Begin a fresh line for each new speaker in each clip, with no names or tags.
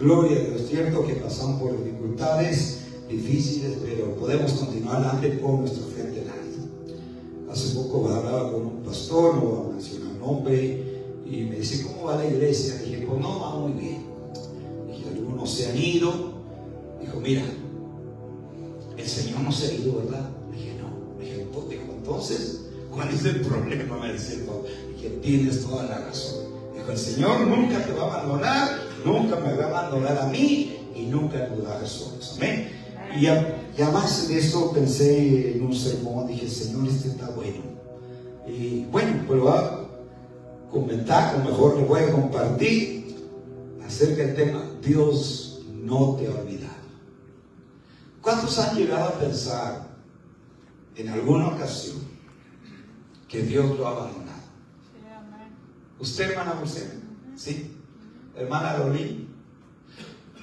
Gloria a Dios, cierto que pasamos por dificultades difíciles, pero podemos continuar adelante por nuestra frente en alto. Hace poco hablaba con un pastor, no voy a mencionar nombre, y me dice, ¿cómo va la iglesia? Le dije, pues no, va muy bien. Dije, algunos se han ido. Dijo, mira, el Señor no se ha ido, ¿verdad? Le dije, no. Le dije, pues, dijo, entonces, ¿cuál es el problema? Me decía el pastor. Dije, tienes toda la razón. Dijo, el Señor nunca te va a abandonar, nunca me va a abandonar a mí y nunca nos va a dejar solos. Amén. Y a base de eso pensé en un sermón, dije, Señor, este está bueno. Y bueno, pues lo voy a comentar, o mejor le voy a compartir acerca del tema, Dios no te ha olvidado. ¿Cuántos han llegado a pensar en alguna ocasión que Dios lo ha abandonado?
Sí, amén.
¿Usted, hermana José? ¿Sí? ¿Hermana Lolín?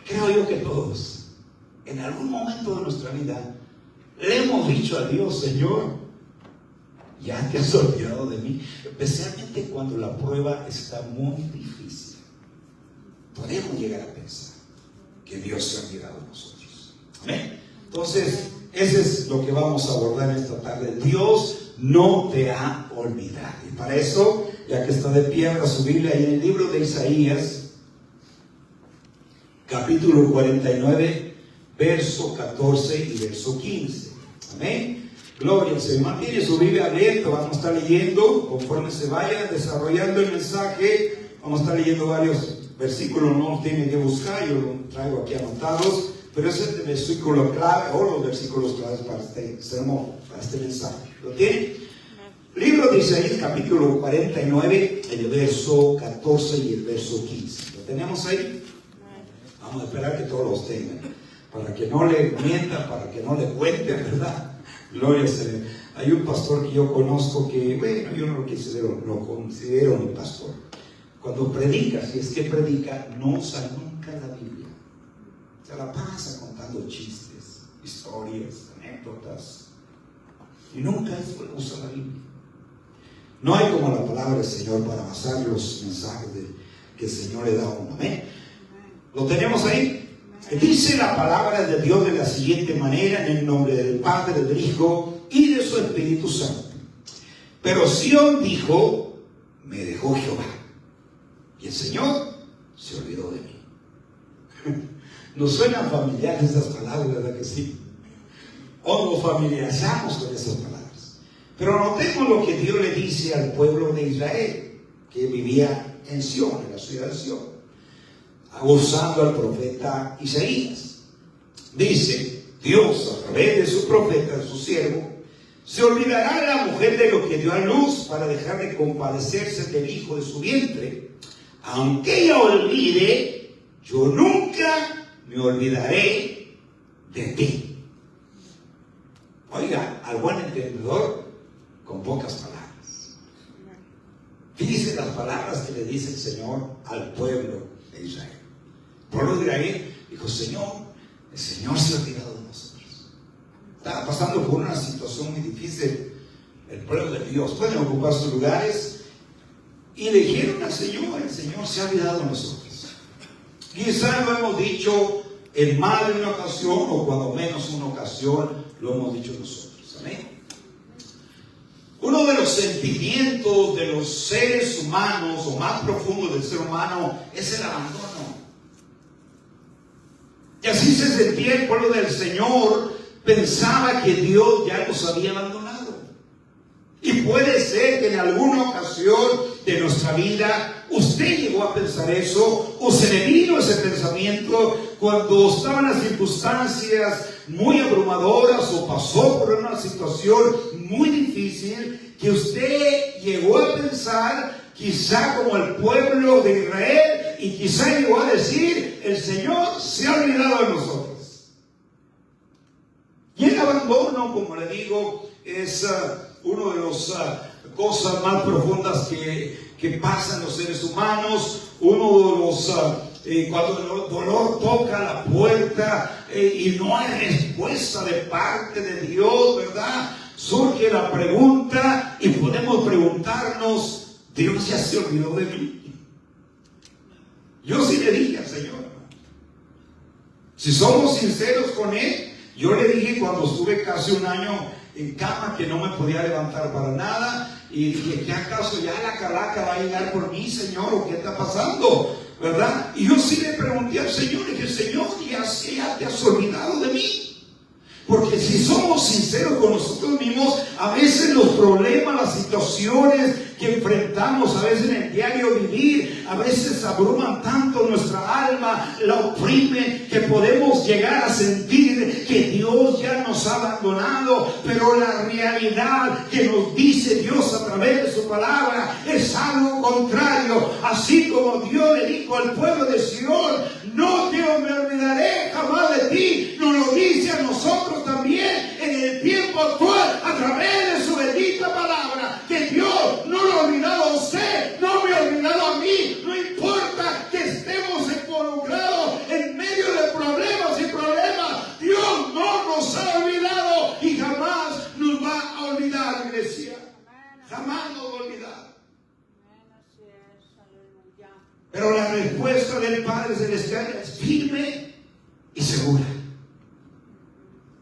Creo yo que todos, en algún momento de nuestra vida, le hemos dicho a Dios, Señor, ya te has olvidado de mí, especialmente cuando la prueba está muy difícil. Podemos llegar a pensar que Dios se ha olvidado de nosotros. Amén. Entonces, eso es lo que vamos a abordar esta tarde. Dios no te ha olvidado. Y para eso, ya que está de pie, abra su Biblia ahí en el libro de Isaías, capítulo 49, verso 14 y verso 15. Amén. Gloria al Señor. Mantiene su Biblia abierta. Vamos a estar leyendo conforme se vaya desarrollando el mensaje. Vamos a estar leyendo varios versículos. No los tienen que buscar, yo los traigo aquí anotados. Pero ese es el versículo clave o los versículos claves para este sermón, para este mensaje. ¿Lo tienen? Libro de Isaías, capítulo 49, el verso 14 y el verso 15. ¿Lo tenemos ahí? Vamos a esperar que todos los tengan, para que no le mientan, para que no le cuenten, ¿verdad? Gloria al Señor. Hay un pastor que yo conozco que, bueno, yo no lo considero mi pastor. Cuando predica, si es que predica, no usa nunca la Biblia. Se la pasa contando chistes, historias, anécdotas, y nunca usa la Biblia. No hay como la palabra del Señor para basar los mensajes que el Señor le da a uno. ¿Amén? ¿Lo tenemos ahí? Dice la palabra de Dios de la siguiente manera, en el nombre del Padre, del Hijo y de su Espíritu Santo. Pero Sión dijo, me dejó Jehová, y el Señor se olvidó de mí. Nos suenan familiares esas palabras, ¿verdad que sí? O nos familiarizamos con esas palabras. Pero notemos lo que Dios le dice al pueblo de Israel, que vivía en Sión, en la ciudad de Sión, usando al profeta Isaías. Dice Dios a través de su profeta, de su siervo, se olvidará la mujer de lo que dio a luz para dejar de compadecerse del hijo de su vientre. Aunque ella olvide, yo nunca me olvidaré de ti. Oiga, al buen entendedor, con pocas palabras. Fíjese las palabras que le dice el Señor al pueblo de Israel. El pueblo de Israel dijo, Señor, el Señor se ha olvidado de nosotros. Estaba pasando por una situación muy difícil el pueblo de Dios. Pueden ocupar sus lugares. Y le dijeron al Señor, el Señor se ha olvidado de nosotros. Quizás lo hemos dicho en más de una ocasión, o cuando menos una ocasión lo hemos dicho nosotros. Amén. Uno de los sentimientos de los seres humanos, o más profundo del ser humano, es el abandono. Y así se sentía el pueblo del Señor. Pensaba que Dios ya los había abandonado. Y puede ser que en alguna ocasión de nuestra vida usted llegó a pensar eso, o se le vino ese pensamiento cuando estaban las circunstancias muy abrumadoras o pasó por una situación muy difícil, que usted llegó a pensar, quizá como el pueblo de Israel, y quizá llegó a decir, el Señor se ha olvidado de nosotros. Y el abandono, como le digo, es uno de las cosas más profundas que pasan los seres humanos. Uno de los cuando el dolor toca la puerta y no hay respuesta de parte de Dios, ¿verdad? Surge la pregunta y podemos preguntarnos, ¿Dios ya se olvidó de mí? Yo sí le dije al Señor, Si somos sinceros con Él, yo le dije cuando estuve casi un año en cama que no me podía levantar para nada, y dije, ¿qué acaso ya la calaca va a llegar por mí, Señor? ¿O qué está pasando? ¿Verdad? Y yo sí le pregunté al Señor, y dije, Señor, ya te has olvidado de mí. Porque si somos sinceros con nosotros mismos, a veces los problemas, las situaciones que enfrentamos, a veces en el diario vivir, a veces abruman tanto nuestra alma, la oprimen, que podemos llegar a sentir que Dios ya nos ha abandonado. Pero la realidad que nos dice Dios a través de su palabra es algo contrario. Así como Dios le dijo al pueblo de Sion, no te me olvidaré jamás de ti, nos lo dice a nosotros también en el tiempo actual a través de su bendita palabra, que Dios no lo ha olvidado a usted, no me ha olvidado a mí. No importa que estemos involucrados en medio de problemas y problemas, Dios no nos ha olvidado y jamás nos va a olvidar, iglesia. Jamás nos va a olvidar. Pero la respuesta del Padre Celestial es firme y segura.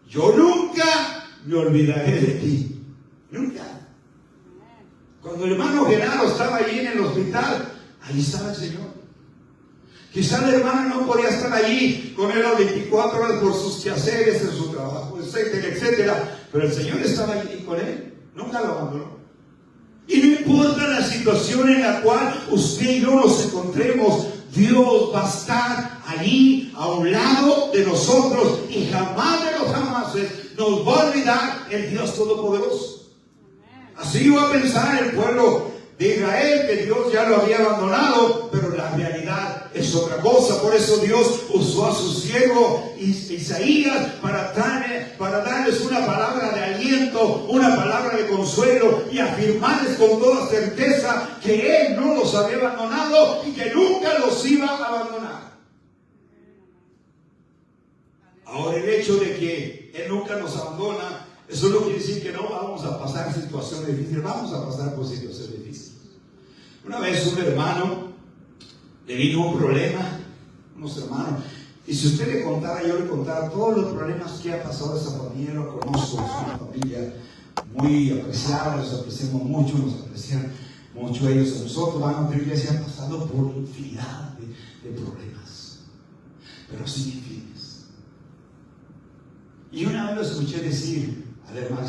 Yo nunca me olvidaré de ti. Nunca. Cuando el hermano Genaro estaba allí en el hospital, ahí estaba el Señor. Quizá el hermano no podía estar allí con él las 24 horas por sus quehaceres, en su trabajo, etcétera, etcétera. Pero el Señor estaba allí con él. Nunca lo abandonó. Y no importa la situación en la cual usted y yo nos encontremos, Dios va a estar allí a un lado de nosotros y jamás de los jamases nos va a olvidar el Dios Todopoderoso. Así iba a pensar el pueblo de Israel, que Dios ya lo había abandonado, pero la realidad es otra cosa. Por eso Dios usó a su siervo Isaías para darles una palabra de aliento, una palabra de consuelo y afirmarles con toda certeza que Él no los había abandonado y que nunca los iba a abandonar. Ahora, el hecho de que Él nunca nos abandona, eso no quiere decir que no vamos a pasar situaciones difíciles. Vamos a pasar por situaciones difíciles. Una vez un hermano le vino un problema, unos hermanos, y si usted le contara, yo le contara todos los problemas que ha pasado esa familia. Lo conozco, es una familia muy apreciada, los apreciamos mucho, nos aprecian mucho ellos a nosotros. Van a una iglesia, han pasado por infinidad de problemas, pero sin fines. Y una vez lo escuché decir al hermano,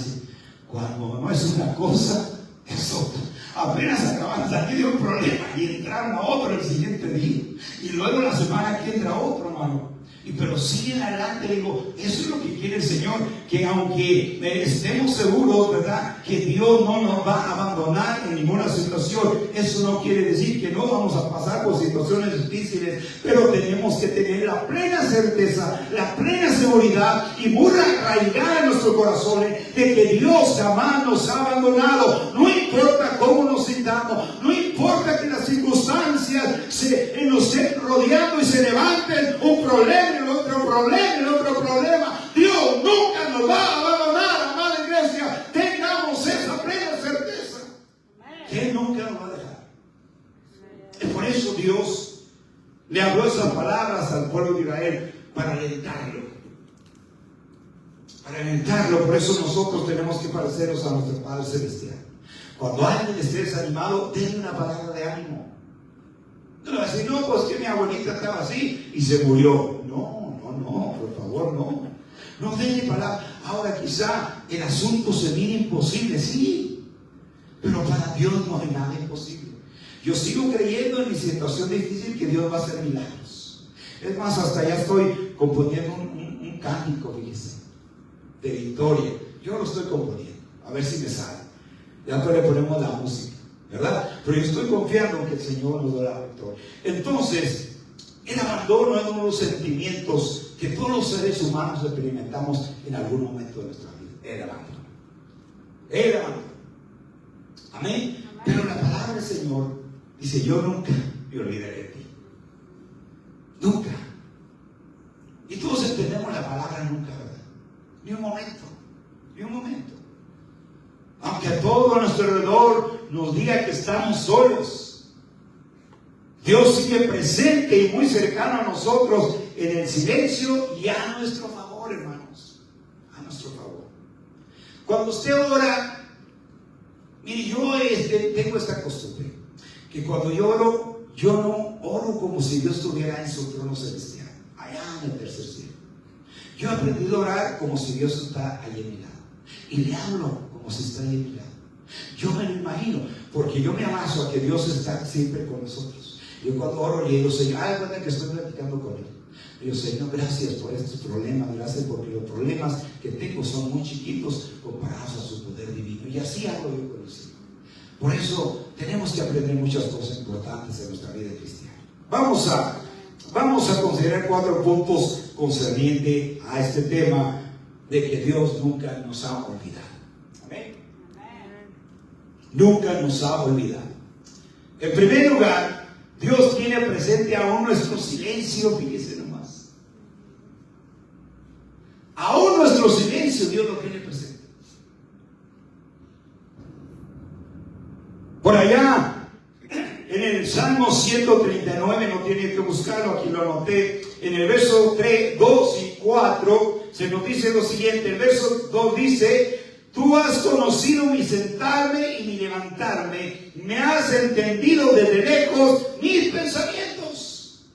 cuando no es una cosa, es otra. Apenas acaban de salir de un problema y entraron a otro el siguiente día, y luego la semana que entra otro, hermano. Pero siguen adelante. Digo, eso es lo que quiere el Señor, que aunque estemos seguros, ¿verdad?, que Dios no nos va a abandonar en ninguna situación, eso no quiere decir que no vamos a pasar por situaciones difíciles, pero tenemos que tener la plena certeza, la plena seguridad y muy arraigada en nuestros corazones de que Dios jamás nos ha abandonado. No importa cómo nos sintamos, no importa que las circunstancias nos estén rodeando y se levanten un problema, el otro problema, el otro problema, Dios nunca nos va a abandonar, amada iglesia. Tengamos esa plena certeza, que Él nunca nos va a dejar. Y por eso Dios le habló esas palabras al pueblo de Israel, para alentarlo. Para alentarlo. Por eso nosotros tenemos que parecernos a nuestro Padre Celestial. Cuando alguien esté desanimado, denle una palabra de ánimo. No le va a decir, no, pues que mi abuelita estaba así y se murió. No, por favor, no. No denle palabra. Ahora quizá el asunto se mire imposible, sí, pero para Dios no hay nada imposible. Yo sigo creyendo en mi situación difícil que Dios va a hacer milagros. Es más, hasta ya estoy componiendo un cántico, fíjese, de victoria. Yo lo estoy componiendo, a ver si me sale. Ya le ponemos la música, ¿verdad? Pero yo estoy confiando en que el Señor nos dará la victoria. Entonces, el abandono es uno de los sentimientos que todos los seres humanos experimentamos en algún momento de nuestra vida. El abandono. El abandono. Amén. Pero la palabra del Señor dice, yo nunca me olvidaré de ti. Nunca. Y todos entendemos la palabra nunca, ¿verdad? Ni un momento. Ni un momento. Aunque a todo a nuestro alrededor nos diga que estamos solos, Dios sigue presente y muy cercano a nosotros en el silencio y a nuestro favor, hermanos. A nuestro favor. Cuando usted ora, mire, yo tengo esta costumbre, que cuando yo oro, yo no oro como si Dios estuviera en su trono celestial, allá en el tercer cielo. Yo he aprendido a orar como si Dios está allí en mi lado. Y le hablo como si está allí en mi lado. Yo me lo imagino, porque yo me amaso a que Dios está siempre con nosotros. Yo cuando oro le digo, Señor, que estoy platicando con Él. Le digo, Señor, gracias por estos problemas, gracias porque los problemas que tengo son muy chiquitos comparados a su poder divino. Y así hablo yo con el Señor. Por eso tenemos que aprender muchas cosas importantes en nuestra vida cristiana. Vamos a considerar 4 puntos concernientes a este tema de que Dios nunca nos ha olvidado. Amén. Nunca nos ha olvidado. En primer lugar, Dios tiene presente aún nuestro silencio, fíjese nomás. Aún nuestro silencio Dios lo tiene presente. Por allá, en el Salmo 139, no tiene que buscarlo, aquí lo anoté, en el verso 3, 2 y 4, se nos dice lo siguiente. El verso 2 dice: tú has conocido mi sentarme y mi levantarme, me has entendido desde lejos mis pensamientos.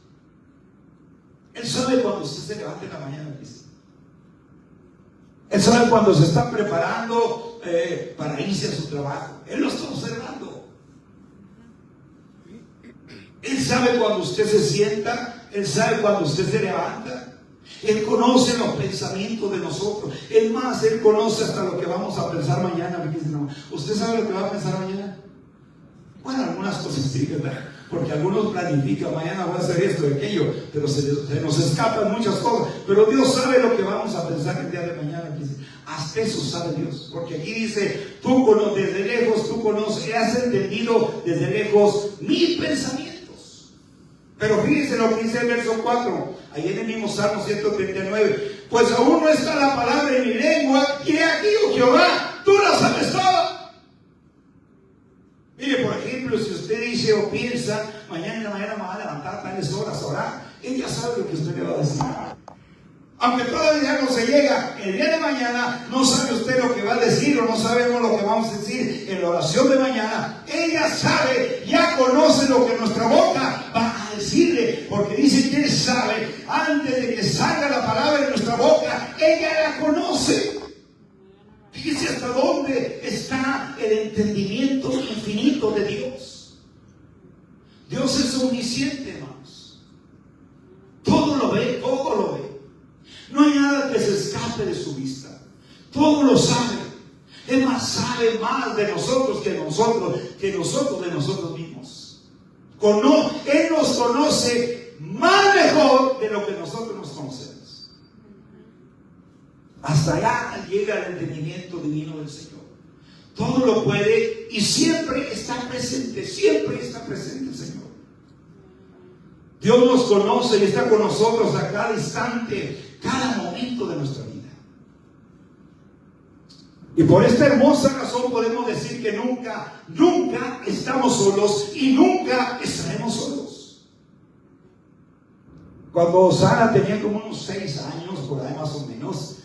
Él sabe cuando usted se levanta en la mañana, dice. Él sabe cuando se está preparando para irse a su trabajo. Él lo está observando. Él sabe cuando usted se sienta, Él sabe cuando usted se levanta. Él conoce los pensamientos de nosotros. Es más, Él conoce hasta lo que vamos a pensar mañana. ¿Usted sabe lo que va a pensar mañana? Bueno, algunas cosas sí, ¿verdad? Porque algunos planifican, mañana voy a hacer esto y aquello, pero se nos escapan muchas cosas. Pero Dios sabe lo que vamos a pensar el día de mañana. Hasta eso sabe Dios. Porque aquí dice, tú conoces desde lejos, tú conoces, has entendido desde lejos mis pensamientos. Pero fíjense lo que dice el verso 4, ahí en el mismo Salmo 139. Pues aún no está la palabra en mi lengua, y he aquí, oh Jehová, tú la sabes toda. Mire, por ejemplo, si usted dice o piensa, mañana en la mañana me va a levantar a tales horas a orar, ella sabe lo que usted le va a decir. Aunque todavía no se llega, el día de mañana no sabe usted lo que va a decir, o no sabemos lo que vamos a decir en la oración de mañana. Ella sabe, ya conoce lo que nuestra boca va a decirle, porque dice que Él sabe, antes de que salga la palabra de nuestra boca, ella la conoce. Fíjese hasta dónde está el entendimiento infinito de Dios. Dios es omnisciente, hermanos. Todo lo ve, todo lo ve. No hay nada que se escape de su vista. Todo lo sabe. Es más, sabe más de nosotros que nosotros de nosotros mismos. Él nos conoce más mejor de lo que nosotros nos conocemos. Hasta allá llega el entendimiento divino del Señor. Todo lo puede y siempre está presente el Señor. Dios nos conoce y está con nosotros a cada instante, cada momento de nuestra vida. Y por esta hermosa razón podemos decir que nunca estamos solos y nunca estaremos solos. Cuando Sara tenía como unos 6 años, por ahí más o menos,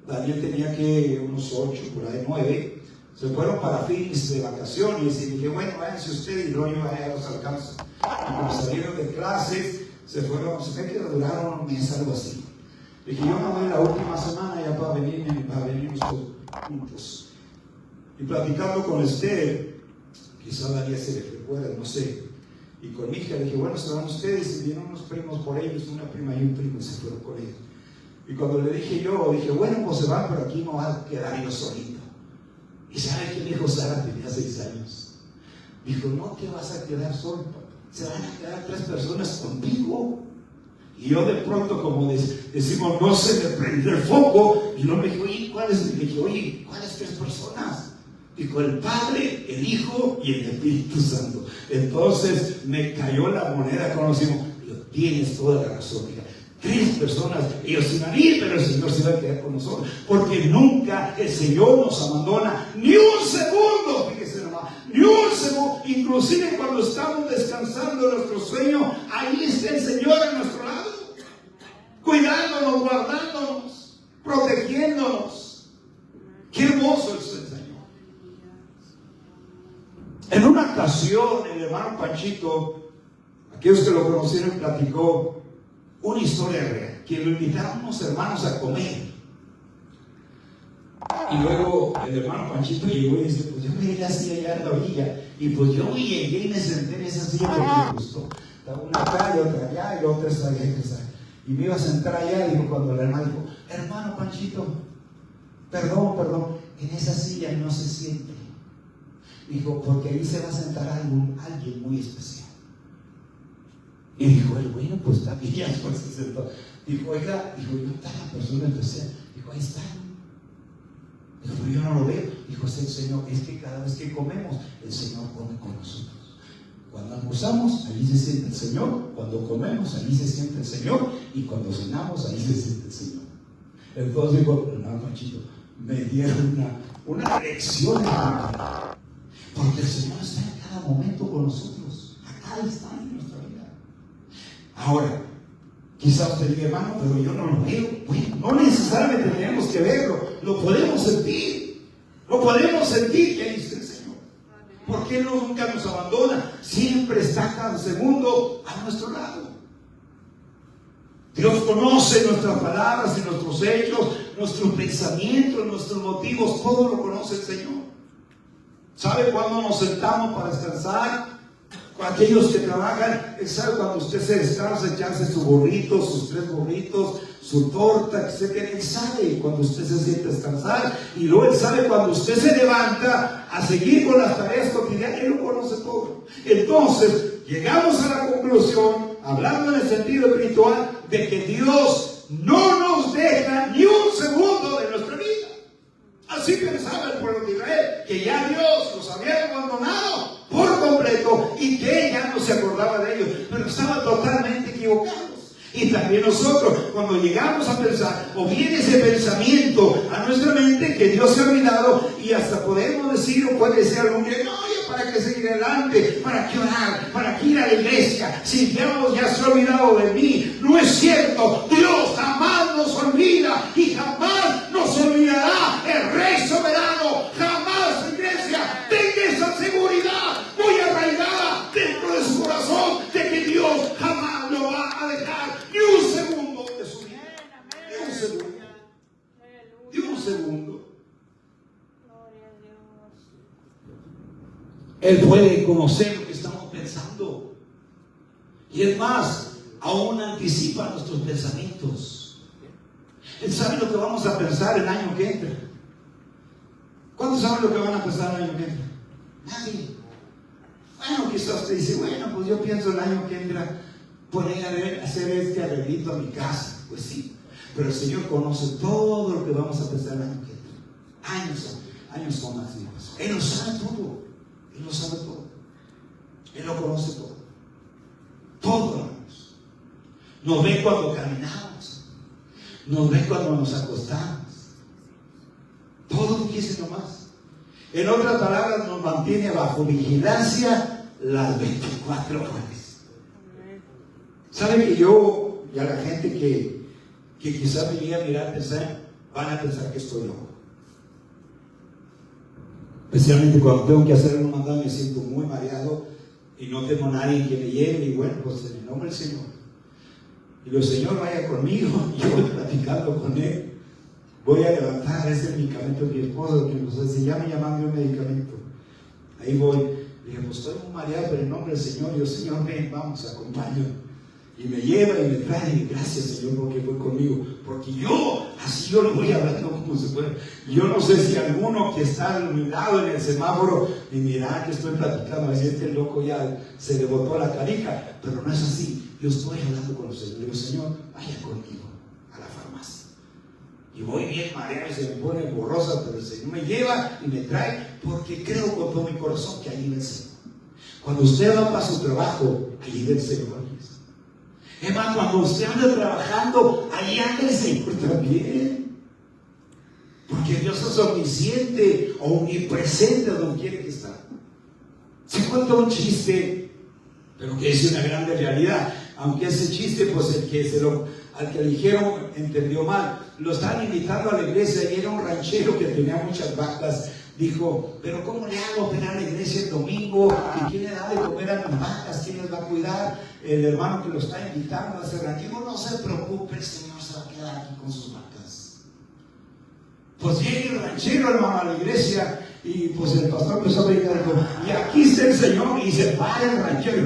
Daniel tenía que unos 8, por ahí 9, se fueron para Phoenix de vacaciones y dije, bueno, váyanse ustedes y luego yo a los alcanzo. Y cuando salieron de clases, se fueron, se ve que duraron un mes, algo así. Dije, yo me voy la última semana ya para venirnos juntos. Y platicando con Esther, quizá Daniel se le recuerda, no sé. Y con mi hija le dije, bueno, se van ustedes, y vinieron unos primos por ellos, una prima y un primo, y se fueron con ellos. Y cuando le dije yo, dije, bueno, pues se van, pero aquí no va a quedar yo solito. ¿Y sabe qué dijo Sara? Tenía 6 años. Dijo, no te vas a quedar solo, papá. Se van a quedar 3 personas contigo. Y yo de pronto, como decimos, no se me prende el foco. Y yo me dije, oye, ¿cuáles 3 personas? Dijo, el Padre, el Hijo y el Espíritu Santo. Entonces me cayó la moneda cuando decimos, tienes toda la razón, hija. 3 personas, ellos se iban a ir, pero el Señor se va a quedar con nosotros, porque nunca el Señor nos abandona ni un segundo, fíjese nomás, ni un segundo. Inclusive cuando estamos descansando en nuestro sueño, ahí está el Señor a nuestro lado. viéndonos. Qué hermoso es el Señor. En una ocasión, el hermano Panchito, aquellos que lo conocieron, platicó una historia real, que lo invitaron unos hermanos a comer. Y luego el hermano Panchito llegó y dice, pues yo me llegué así allá en la orilla, y pues yo llegué y me senté en esa silla porque me gustó. Estaba una acá y otra allá y otra allá. Y me iba a sentar allá, y dijo, cuando el hermano dijo, hermano Panchito, perdón, en esa silla no se siente. Dijo, porque ahí se va a sentar alguien muy especial. Y dijo él, bueno, pues también pues se sentó. Dijo, oiga, dijo, ¿y no está la persona especial? Dijo, ahí está. Dijo, pero yo no lo veo. Dijo, es el Señor. Es que cada vez que comemos, el Señor come con nosotros. Cuando almorzamos, allí se siente el Señor. Cuando comemos, allí se siente el Señor. Y cuando cenamos, allí se siente el Señor. Entonces dijo, hermano Panchito, me dieron una lección, porque el Señor está en cada momento con nosotros, a cada instante de nuestra vida. Ahora, quizás usted diga, hermano, pero yo no lo veo. Bueno, no necesariamente tenemos que verlo, lo podemos sentir. Lo podemos sentir que ahí está el Señor. Porque Él nunca nos abandona, siempre está cada segundo a nuestro lado. Dios conoce nuestras palabras y nuestros hechos, nuestros pensamientos, nuestros motivos, todo lo conoce el Señor. ¿Sabe cuándo nos sentamos para descansar? Aquellos que trabajan, Él sabe cuando usted se descansa, echarse su burrito, sus 3 burritos, su torta, etc. Él sabe cuando usted se siente a descansar, y luego Él sabe cuando usted se levanta a seguir con las tareas cotidianas. Él lo conoce todo. Entonces, llegamos a la conclusión, hablando en el sentido espiritual, de que Dios no nos deja ni un segundo de nuestra vida. Así pensaba el pueblo de Israel, que ya Dios los había abandonado por completo y que ya no se acordaba de ellos, pero estaban totalmente equivocados. Y también nosotros, cuando llegamos a pensar, o viene ese pensamiento a nuestra mente que Dios se ha olvidado, y hasta podemos decir, o puede ser algún día, no, ya para qué seguir adelante, para qué orar, para qué ir a la iglesia, si Dios ya se ha olvidado de mí. No es cierto, Dios jamás nos olvida y jamás nos olvidará. El Rey soberano, jamás, iglesia, tenga esa seguridad muy arraigada dentro de su corazón, de que Dios jamás lo va a dejar ni un segundo de su vida. Ni un segundo. Ni un segundo. Él puede conocer lo que estamos pensando. Y es más, aún anticipa nuestros pensamientos. Él sabe lo que vamos a pensar el año que entra. ¿Cuántos saben lo que van a pensar el año que entra? Nadie. Bueno, quizás usted dice, bueno, pues yo pienso el año que entra poder hacer este arreglito a mi casa. Pues sí, pero el Señor conoce todo lo que vamos a pensar el año que entra. Años son más días. Él lo sabe todo. Él lo sabe todo. Él lo conoce todo. Todo, hermanos. Nos ve cuando caminamos. Nos ve cuando nos acostamos. Todo lo que dice nomás. En otras palabras, nos mantiene bajo vigilancia las 24 horas. ¿Sabe que yo y a la gente que quizás me llegue a mirar, van a pensar que estoy loco? Especialmente cuando tengo que hacer un mandado, me siento muy mareado y no tengo nadie que me lleve. Y bueno, pues en el nombre del Señor. Y el Señor vaya conmigo, y yo voy platicando con Él. Voy a levantar ese medicamento de mi esposo, que nos dice, ya me llaman de un medicamento. Ahí voy. Le dije, pues estoy muy mareado, pero en el nombre del Señor. Y yo, Señor, ven, vamos, acompaño. Y me lleva y me trae, y gracias, Señor, porque fue conmigo. Porque así yo le voy hablando como se puede. Yo no sé si alguno que está a mi lado en el semáforo y mira que estoy platicando, así este loco ya se le botó la carica, pero no es así. Yo estoy hablando con el Señor. Le digo, Señor, vaya conmigo a la farmacia. Y voy bien mareado y se me pone borrosa, pero el Señor me lleva y me trae, porque creo con todo mi corazón que allí va el Señor. Cuando usted va para su trabajo, allí va el Señor. Es más, cuando usted anda trabajando, ahí anda el Señor también. Porque Dios es omnisciente o omnipresente donde quiere que está. Se cuenta un chiste, pero que es una grande realidad. Aunque ese chiste, pues el que al que le dijeron entendió mal. Lo estaban invitando a la iglesia y era un ranchero que tenía muchas vacas. Dijo, pero ¿cómo le hago para ir a la iglesia el domingo? ¿Y quién le da de comer a mis vacas? ¿Quién les va a cuidar? El hermano que lo está invitando a ese ranchero, no se preocupe, el Señor se va a quedar aquí con sus vacas. Pues llega el ranchero, hermano, a la iglesia, y pues el pastor empezó a predicar, y aquí está el Señor, y se para el ranchero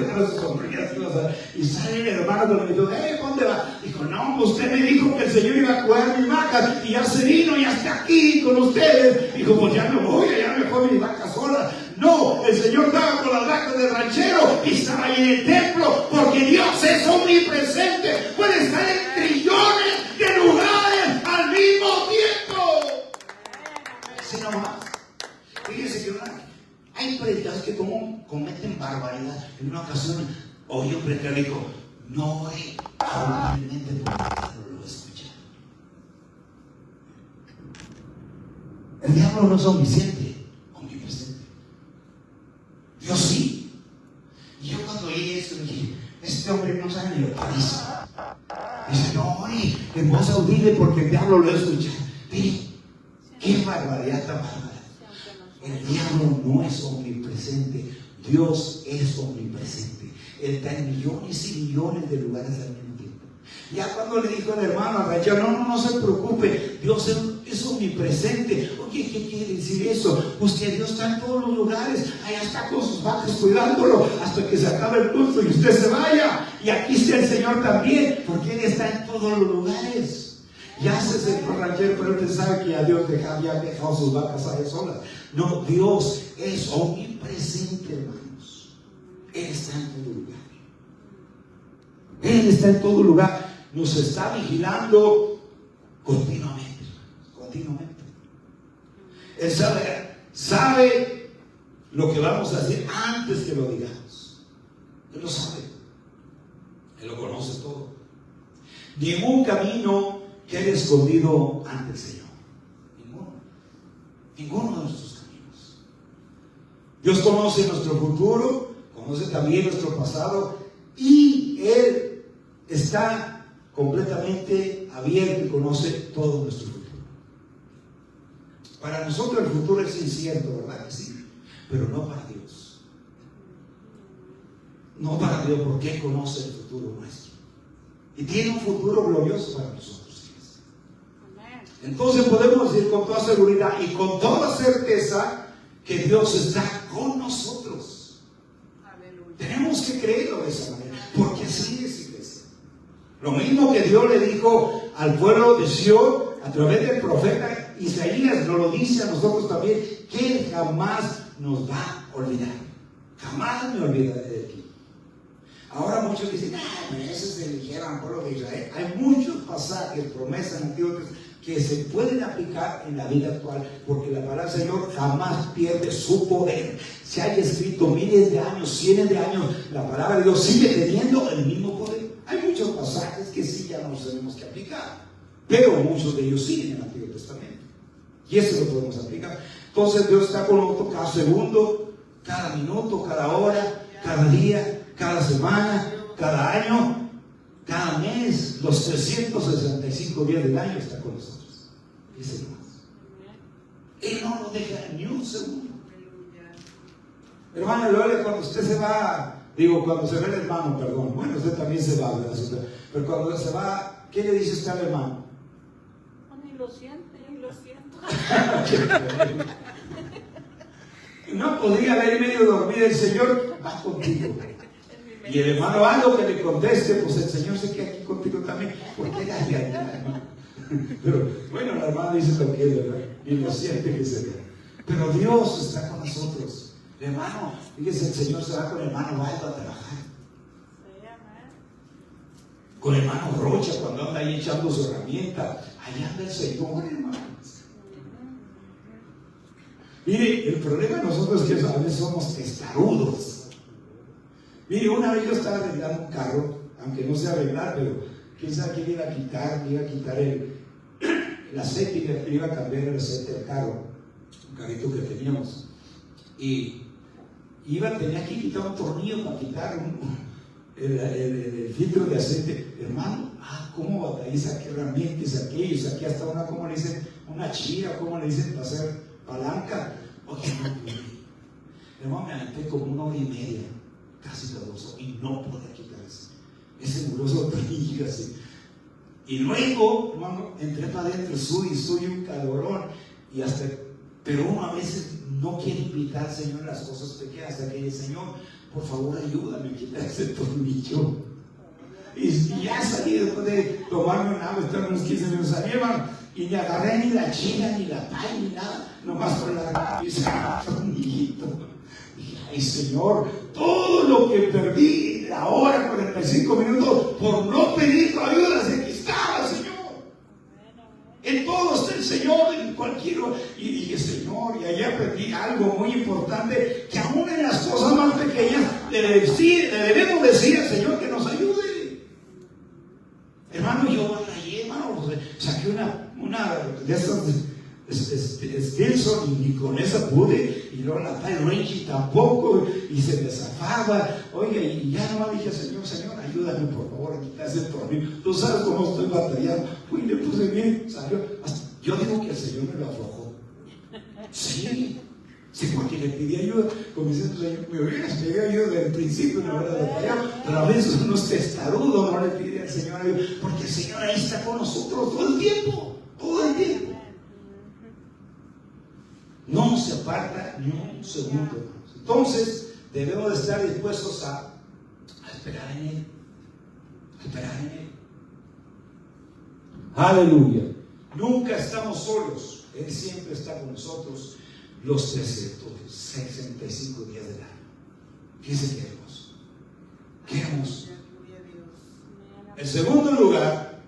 y sale el hermano que le dijo, ¿dónde va? Dijo, no, usted me dijo que el Señor iba a cuidar mis vacas, y ya se vino, y hasta aquí con ustedes. Dijo, pues ya me voy, ya me fue mi vaca sola. No, el Señor estaba con las vacas del ranchero y estaba ahí en el templo, porque Dios es omnipresente, puede estar en trillones de lugares al mismo tiempo. Así nomás. Fíjense que hay predicadores que cometen barbaridad. En una ocasión oí un predicador que dijo, no oré probablemente porque lo escucha. El diablo no es omnisciente, omnipresente. Dios sí. Y yo cuando oí esto dije, este hombre no sabe ni lo que dice. Dice, no ore en voz audible porque el diablo lo escucha. Mire, qué barbaridad tan bárbara. El diablo no es omnipresente, Dios es omnipresente. Él está en millones y millones de lugares al mismo tiempo. Ya cuando le dijo al hermano a Rachel, no se preocupe, Dios es omnipresente. Oye, ¿qué quiere decir eso? Pues que Dios está en todos los lugares, allá está con sus vacas cuidándolo hasta que se acabe el culto y usted se vaya. Y aquí está el Señor también, porque Él está en todos los lugares. Ya se sentó ranchero, pero él pensaba que a Dios había dejado sus vacas allá solas. No, Dios es omnipresente, hermanos. Él está en todo lugar. Él está en todo lugar. Nos está vigilando continuamente. Continuamente. Él sabe lo que vamos a hacer antes que lo digamos. Él lo sabe. Él lo conoce todo. Ningún camino quede escondido ante el Señor. Ninguno de nuestros caminos. Dios conoce nuestro futuro, conoce también nuestro pasado, y Él está completamente abierto y conoce todo nuestro futuro. Para nosotros el futuro es incierto, ¿verdad que sí? Pero no para Dios. No para Dios, porque Él conoce el futuro nuestro. Y tiene un futuro glorioso para nosotros. Entonces podemos decir con toda seguridad y con toda certeza que Dios está con nosotros. Aleluya. Tenemos que creerlo de esa manera, porque así es, iglesia. Lo mismo que Dios le dijo al pueblo de Sion a través del profeta Isaías, nos lo dice a nosotros también, que Él jamás nos va a olvidar. Jamás me olvidaré de ti. Ahora muchos dicen, eso se eligieron al pueblo de Israel. Hay muchos pasajes, promesas antiguas que se pueden aplicar en la vida actual, porque la palabra del Señor jamás pierde su poder. Se haya escrito miles de años, cientos de años, la palabra de Dios sigue teniendo el mismo poder. Hay muchos pasajes que sí ya no tenemos que aplicar, pero muchos de ellos siguen en el Antiguo Testamento. Y eso lo podemos aplicar. Entonces Dios está con nosotros cada segundo, cada minuto, cada hora, cada día, cada semana, cada año, cada mes, los 365 días del año está con nosotros. Dice más. Él no nos deja ni un segundo. Hermano, luego cuando usted se va, cuando se ve el hermano, perdón, bueno, usted también se va, ¿verdad? Pero cuando se va, ¿qué le dice usted al hermano?
Ni lo siente, ni lo siento.
No podría haber medio dormido, el Señor va contigo. Y el hermano algo que le conteste, pues el Señor se queda aquí contigo también, porque pero bueno, la hermana dice lo que es, ¿verdad? Y lo siente que se ve. Pero Dios está con nosotros. El hermano, fíjese, el Señor se va con el hermano Valdo a trabajar. Con el hermano Rocha, cuando anda ahí echando su herramienta, allá anda el Señor, hermanos. Mire, el problema de nosotros es que a veces somos testarudos. Mire, una vez yo estaba arreglando un carro, aunque no sé arreglar, pero quién sabe quién iba a quitar el aceite, iba a cambiar el aceite del carro, un carrito que teníamos. Y tenía que quitar un tornillo para quitar el filtro de aceite. Hermano, ¿cómo batallé? Saqué herramientas, aquello, saqué hasta una, ¿cómo le dicen? Una chira, ¿cómo le dicen? Para hacer palanca. Oye, no pude. Hermano, me aventé como 1 hora y media, casi 2 y no pude quitar ese muroso tornillo así. Y luego, hermano, entré para adentro, soy un calorón, y hasta, pero uno a veces no quiere invitar al Señor las cosas pequeñas, hasta que dice, Señor, por favor ayúdame a quitar ese tornillo. Y ya salí después de tomarme un agua, estar unos 15 minutos, salí, hermano, y ni agarré ni la china, ni la pala, ni nada, nomás con la cabeza, tornillito. Dije, ay Señor, todo lo que perdí, la hora, 45 minutos, por no pedir tu ayuda, aquí estaba, Señor. En todo está el Señor, en cualquier. Y dije, Señor, y allí aprendí algo muy importante, que aún en las cosas más pequeñas le debemos decir al Señor que nos ayude. Hermano, yo batallé, hermano, saqué una de estas Stilson y con esa pude, y luego la tal Renchi tampoco, y se me zafaba. Oiga, y ya nomás dije, Señor, ayúdame por favor a quitar ese tornillo. Tú sabes cómo estoy batallando. Uy, le puse bien, salió. Yo digo que el Señor me lo aflojó. Sí, porque le pedí ayuda, como diciendo, Señor, me hubieras pedido ayuda desde el principio, no hubiera batallado. Pero a veces uno es testarudo, no le pide al Señor ayuda, porque el Señor ahí está con nosotros todo el tiempo. No se aparta ni un segundo. Entonces, debemos de estar dispuestos a esperar en Él. Aleluya. Nunca estamos solos. Él siempre está con nosotros los 365 días del año. Fíjense qué hermoso. Qué hermoso. En segundo lugar,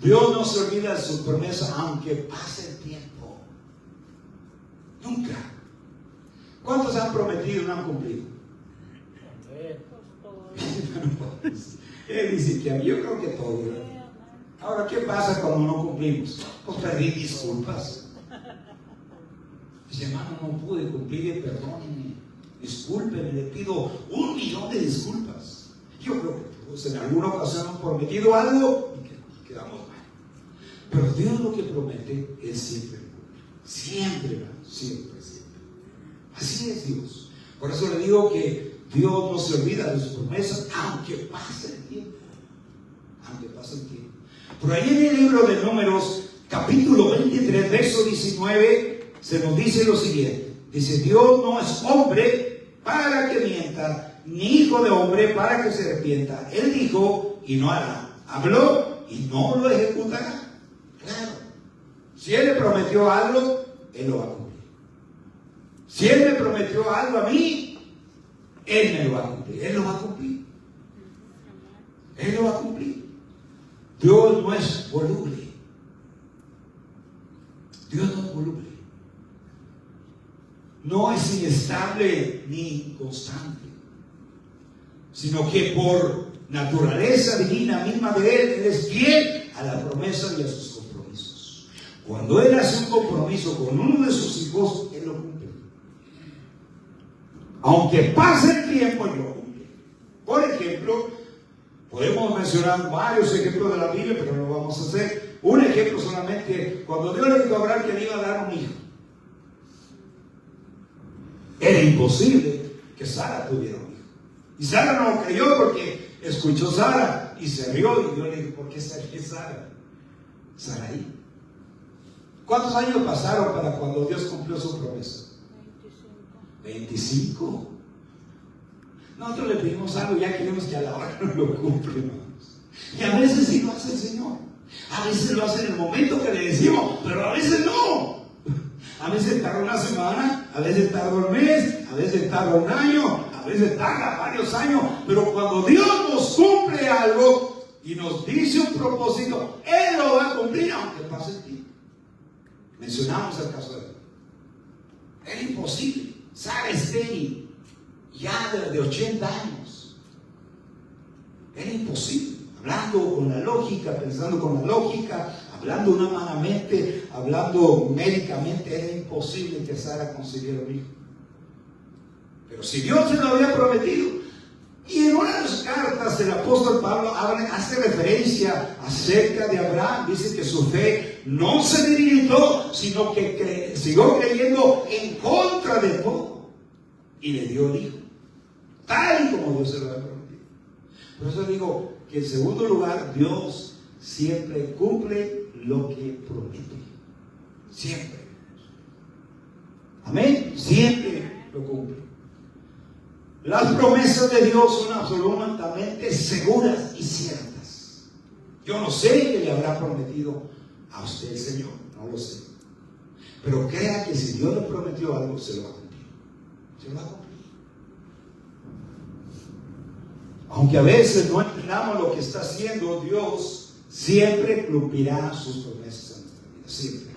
Dios no se olvida de su promesa aunque pase el tiempo. Nunca. ¿Cuántos han prometido y no han cumplido? Él dice que yo creo que todo. Ahora, ¿qué pasa cuando no cumplimos? Pues perdí disculpas. Dice, hermano, no pude cumplir, perdónenme, discúlpenme, le pido 1.000.000 de disculpas. Yo creo que pues, en alguna ocasión han prometido algo y quedamos mal. Pero Dios lo que promete, Él siempre cumple. Siempre, hermano, siempre. Así es Dios. Por eso le digo que Dios no se olvida de sus promesas, aunque pase el tiempo. Por ahí en el libro de Números, capítulo 23, verso 19, se nos dice lo siguiente. Dice, Dios no es hombre para que mienta, ni hijo de hombre para que se arrepienta. Él dijo y no hará. Habló y no lo ejecutará. Claro. Si Él le prometió algo, Él lo va a cumplir. Si Él me prometió algo a mí, Él me lo va a cumplir. Él lo va a cumplir. Él lo va a cumplir. Dios no es voluble. Dios no es voluble. No es inestable ni inconstante, sino que por naturaleza divina misma de Él es fiel a la promesa y a sus compromisos. Cuando Él hace un compromiso con uno de sus hijos, Él lo cumple. Aunque pase el tiempo, Él lo cumple. Por ejemplo, podemos mencionar varios ejemplos de la Biblia, pero no lo vamos a hacer. Un ejemplo solamente, cuando Dios le dijo a Abraham que le iba a dar un hijo. Era imposible que Sara tuviera un hijo. Y Sara no lo creyó porque escuchó Sara y se rió, y Dios le dijo, ¿por qué se ríe Sara? Saraí. ¿Cuántos años pasaron para cuando Dios cumplió su promesa? 25. Nosotros le pedimos algo, ya queremos que a la hora no lo cumple, hermanos. Y a veces sí lo hace el Señor. A veces lo hace en el momento que le decimos, pero a veces no. A veces tarda una semana, a veces tarda un mes, a veces tarda un año, a veces tarda varios años. Pero cuando Dios nos cumple algo y nos dice un propósito, Él lo va a cumplir aunque pase el tiempo. Mencionamos el caso de él. Era imposible. Sara estéril, ya de 80 años. Era imposible. Hablando con la lógica, pensando con la lógica, hablando humanamente, hablando médicamente, era imposible que Sara concibiera un hijo. Pero si Dios se lo había prometido, Y en una de las cartas el apóstol Pablo hace referencia acerca de Abraham. Dice que su fe no se debilitó, sino que siguió creyendo en contra de todo. Y le dio el hijo, tal y como Dios se lo había prometido. Por eso digo que en segundo lugar, Dios siempre cumple lo que promete. Siempre. Amén. Siempre lo cumple. Las promesas de Dios son absolutamente seguras y ciertas. Yo no sé qué le habrá prometido a usted el Señor, no lo sé. Pero crea que si Dios le prometió algo, se lo va a cumplir. Se lo va a cumplir. Aunque a veces no entendamos lo que está haciendo Dios, siempre cumplirá sus promesas en nuestra vida. Siempre.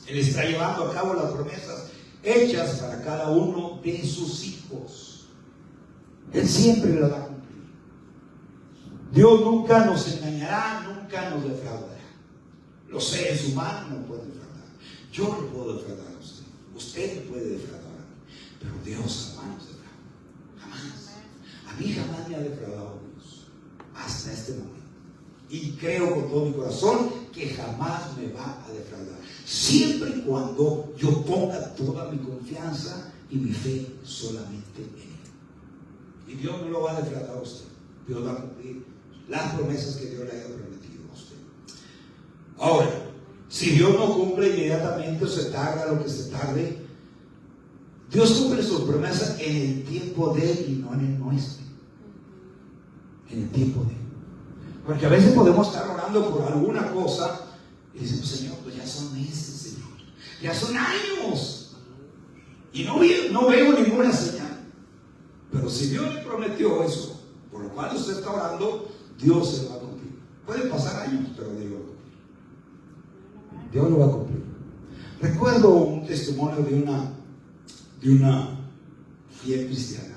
Él está llevando a cabo las promesas hechas para cada uno de sus hijos. Él siempre lo va a cumplir. Dios nunca nos engañará, nunca nos defraudará. Los seres humanos no pueden defraudar. Yo no puedo defraudar a usted. Usted no puede defraudar a mí. Pero Dios jamás nos defrauda. Jamás. A mí jamás me ha defraudado Dios. Hasta este momento. Y creo con todo mi corazón que jamás me va a defraudar. Siempre y cuando yo ponga toda mi confianza y mi fe solamente en Él. Y Dios no lo va a defraudar a usted. Dios va a cumplir las promesas que Dios le haya prometido a usted. Ahora, si Dios no cumple inmediatamente o se tarda lo que se tarde, Dios cumple sus promesas en el tiempo de Él y no en el nuestro. En el tiempo de Él. Porque a veces podemos estar orando por alguna cosa y decimos, Señor, pues ya son meses, Señor. Ya son años. Y no veo ninguna señal. Pero si Dios le prometió eso, por lo cual usted está orando, Dios se lo va a cumplir. Pueden pasar años, pero Dios lo va a cumplir. Dios lo va a cumplir. Recuerdo un testimonio de una fiel cristiana.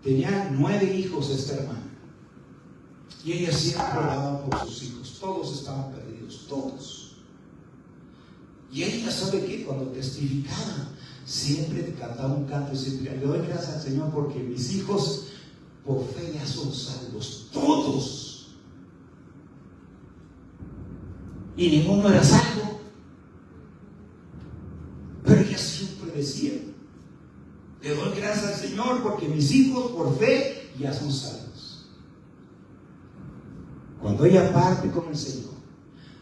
Tenía 9 hijos esta hermana. Y ella siempre oraba por sus hijos. Todos estaban perdidos, todos. Y ella, ¿sabe qué? Cuando testificaba, siempre cantaba un canto y siempre le doy gracias al Señor porque mis hijos por fe ya son salvos, todos. Y ninguno era salvo. Pero ella siempre decía, le doy gracias al Señor porque mis hijos por fe ya son salvos. Cuando ella parte con el Señor,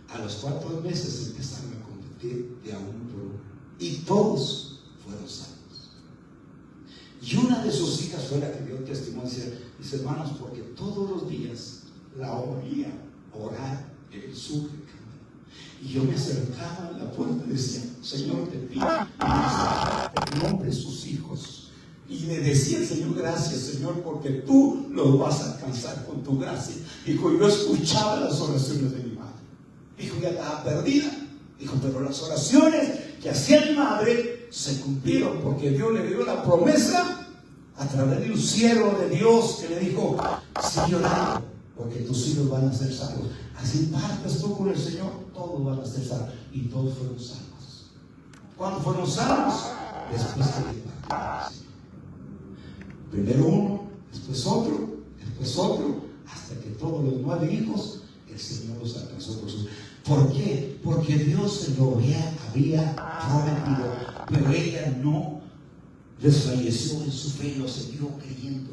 a los 4 meses empezaron a convertir de a uno por uno. Y todos fueron salvos. Y una de sus hijas fue la que dio testimonio. Dice, hermanos, porque todos los días la oía orar en el súper. Y yo me acercaba a la puerta y decía, Señor, te pido el nombre de sus hijos. Y le decía al Señor, gracias, Señor, porque tú los vas a alcanzar con tu gracia. Dijo, yo escuchaba las oraciones de mi madre. Dijo, ya estaba perdida. Dijo, pero las oraciones que hacía mi madre se cumplieron porque Dios le dio la promesa a través de un siervo de Dios que le dijo, sigue orando porque tus hijos van a ser salvos. Así partas tú con el Señor, todos van a ser salvos. Y todos fueron salvos. ¿Cuándo fueron salvos? Después que le partieron. Primero uno, después otro, hasta que todos los 9 hijos, el Señor los alcanzó por sus. ¿Por qué? Porque Dios se lo había prometido, pero ella no desfalleció en su fe, lo siguió creyendo.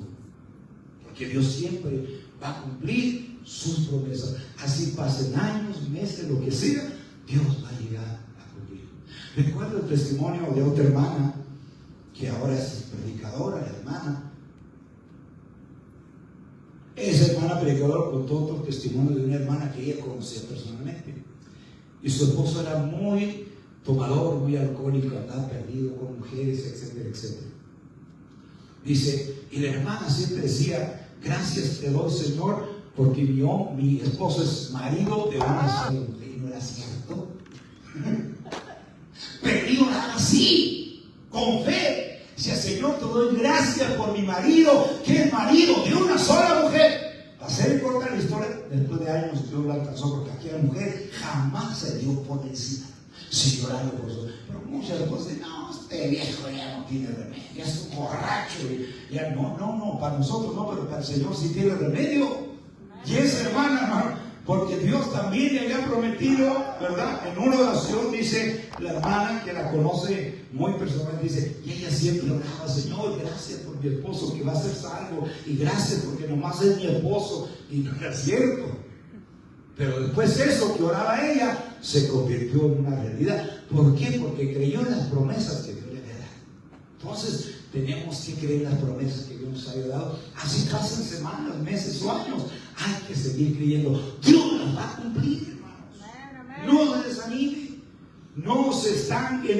Porque Dios siempre va a cumplir sus promesas. Así pasen años, meses, lo que sea, Dios va a llegar a cumplir. Recuerdo el testimonio de otra hermana, que ahora es predicadora, la hermana. Esa hermana predicadora contó otro testimonio de una hermana que ella conocía personalmente. Y su esposo era muy tomador, muy alcohólico, andaba perdido con mujeres, etcétera, etcétera. Dice, y la hermana siempre decía, gracias te doy, Señor, porque mi esposo es marido de una sola mujer. Y no era cierto. Pero yo oraba así, con fe. Decía, Señor, te doy gracias por mi marido, que es marido de una sola mujer. Para hacer corta la historia, después de años Dios la alcanzó, porque aquella mujer jamás se dio por vencida. Sí, orando por eso. Pero muchas veces, no, este viejo ya no tiene remedio, ya es un borracho. Ya no, para nosotros no, pero para el Señor sí tiene remedio. Y esa hermana, porque Dios también le había prometido, ¿verdad? En una oración dice la hermana que la conoce muy personalmente, dice, y ella siempre oraba, Señor, gracias por mi esposo que va a ser salvo, y gracias porque nomás es mi esposo, y no era cierto. Pero después eso que oraba ella se convirtió en una realidad. ¿Por qué? Porque creyó en las promesas que Dios le había dado. Entonces tenemos que creer en las promesas que Dios nos había dado. Así pasan semanas, meses o años. Hay que seguir creyendo. Dios las va a cumplir, hermanos. No se desanime, no se estanque,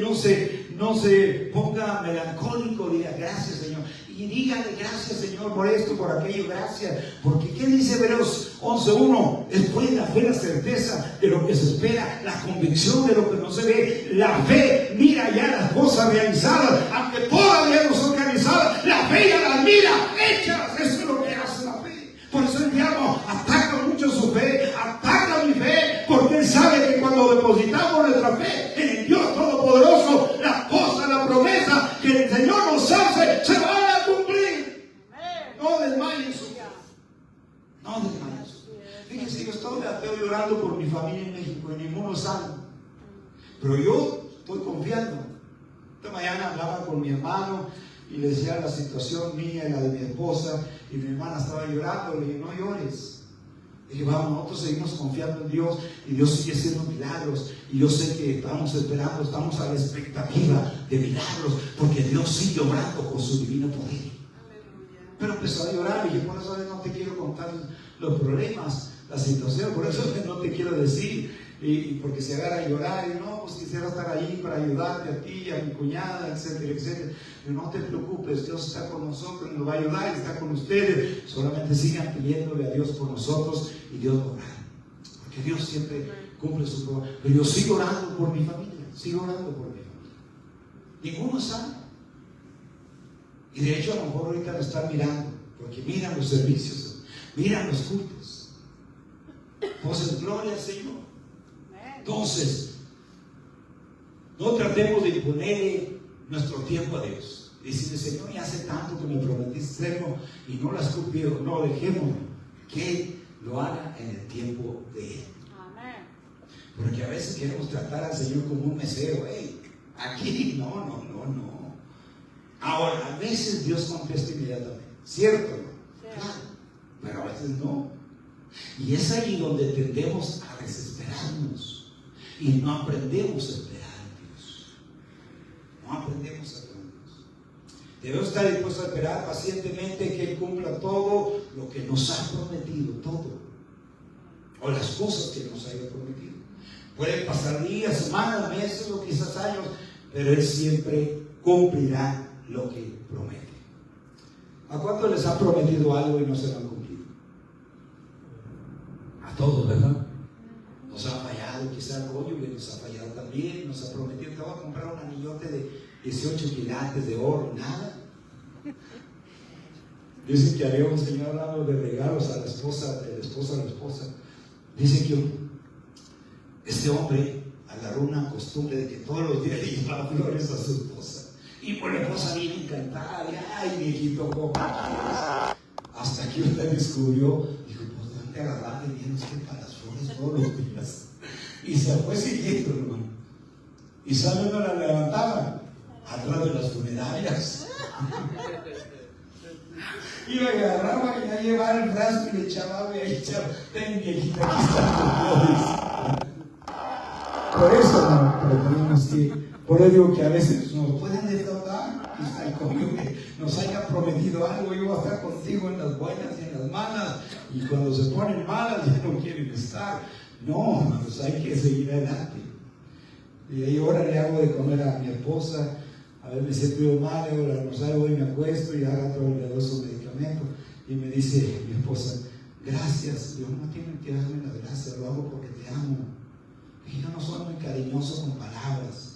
no se ponga melancólico. Diga gracias, Señor. Y dígale gracias, Señor, por esto, por aquello, gracias. Porque ¿qué dice Hebreos 11:1? Es buena fe la certeza de lo que se espera, la convicción de lo que no se ve. La fe mira ya las cosas realizadas, aunque todavía no son realizadas. La fe ya las mira hechas. Eso es lo que hace la fe. Por eso el diablo ataca mucho su fe, ataca mi fe, porque él sabe que cuando depositamos nuestra fe en el Dios Todopoderoso, las cosas, la promesa que el Señor nos hace, se van a cumplir. No desmayes su fe. No desmayes su fe. Fíjense, yo estoy llorando por mi familia en México y ninguno sabe. Pero yo estoy confiando. Esta mañana hablaba con mi hermano y le decía la situación mía y la de mi esposa, y mi hermana estaba llorando. Le dije, no llores. Le dije, vamos, nosotros seguimos confiando en Dios y Dios sigue haciendo milagros. Y yo sé que estamos esperando, estamos a la expectativa de milagros, porque Dios sigue obrando con su divino poder. Pero empezó a llorar y yo por eso no te quiero contar los problemas, la situación, por eso no te quiero decir. Y porque se agarra a llorar y no, pues quisiera estar allí para ayudarte a ti, a mi cuñada, etcétera, etcétera. Pero no te preocupes, Dios está con nosotros, nos va a ayudar, está con ustedes. Solamente sigan pidiéndole a Dios por nosotros y Dios va a orar. Porque Dios siempre cumple su promesa. Pero yo sigo orando por mi familia, sigo orando por mi familia. Ninguno sabe. Y de hecho a lo mejor ahorita lo están mirando, porque miran los servicios, miran los cultos. Entonces, gloria al Señor. Entonces, no tratemos de imponer nuestro tiempo a Dios. Decirle, Señor, ya hace tanto que me prometiste hacerlo y no lo has cumplido. No, dejémoslo que lo haga en el tiempo de Él. Amén. Porque a veces queremos tratar al Señor como un mesero. Hey, aquí no. Ahora, a veces Dios contesta inmediatamente, ¿cierto? Claro, pero a veces no. Y es ahí donde tendemos a desesperarnos y no aprendemos a esperar en Dios. No aprendemos a esperar en Dios. Debemos estar dispuestos a esperar pacientemente que Él cumpla todo lo que nos ha prometido, todo. O las cosas que nos haya prometido. Pueden pasar días, semanas, meses o quizás años, pero Él siempre cumplirá lo que promete. ¿A cuánto les ha prometido algo y no se lo han cumplido? A todos, ¿verdad? Nos ha fallado, quizá el cónyuge nos ha fallado también, nos ha prometido, te voy a comprar un anillote de 18 quilates de oro, nada. Dicen que había un señor hablando de regalos a la esposa, de la esposa a la esposa. Dice que este hombre agarró una costumbre de que todos los días le llevaba flores a su esposa. Y por la esposa bien encantada, de ay, viejito, ¿cómo quieres? Hasta que usted descubrió, dijo, pues ¿dónde agarrarle bien usted para las flores todos los días? Y se fue siguiendo, hermano. ¿Y sabe dónde la levantaban? Atrás de las funerarias. Y lo agarraba y a llevar el frasco y le echaba, y echaba, ten viejita, aquí están tus flores. Por eso, hermano, pero tenemos que. Por eso digo que a veces nos pueden defraudar, quizá el cónyuge nos haya prometido algo, yo voy a estar contigo en las buenas y en las malas, y cuando se ponen malas ya no quieren estar. No, pues hay que seguir adelante. Y ahí ahora le hago de comer a mi esposa, a ver, me siento yo mal, le almorzar, hoy me acuesto y haga todo le doy su medicamento, y me dice mi esposa, gracias. Yo no tienen que darme las gracias, lo hago porque te amo. Y yo no soy muy cariñoso con palabras,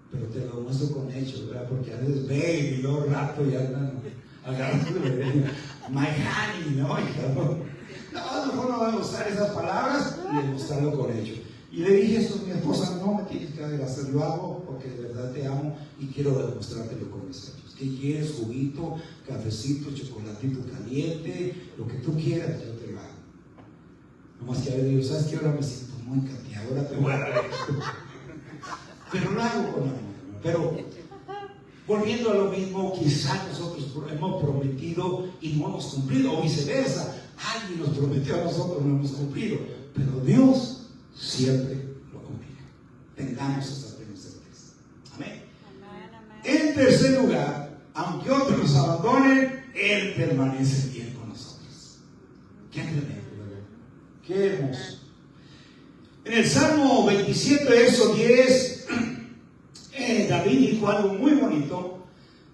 pero te lo muestro con hechos, ¿verdad? Porque a veces ven y luego rato y andan agarrándole my honey, ¿no? No, mejor no van a usar esas palabras y demostrarlo con hechos. Y le dije eso a mi esposa: no me tienes que adelgazar, yo hago porque de verdad te amo y quiero demostrártelo con mis hechos. ¿Qué quieres? Juguito, cafecito, chocolatito caliente, lo que tú quieras, yo te lo hago. Nomás que a ver, digo, ¿sabes qué? Ahora me siento muy caliente, ahora te voy a dar esto. Pero lo hago con amor. Pero volviendo a lo mismo, quizás nosotros hemos prometido y no hemos cumplido, o viceversa, alguien nos prometió a nosotros y no hemos cumplido, pero Dios siempre lo cumplirá. Tengamos esta plena certeza. Amén. En tercer lugar, aunque otros nos abandonen, Él permanece fiel con nosotros. Qué tremendo, ¿verdad? Qué hermoso. En el Salmo 27, verso 10, David dijo algo muy bonito.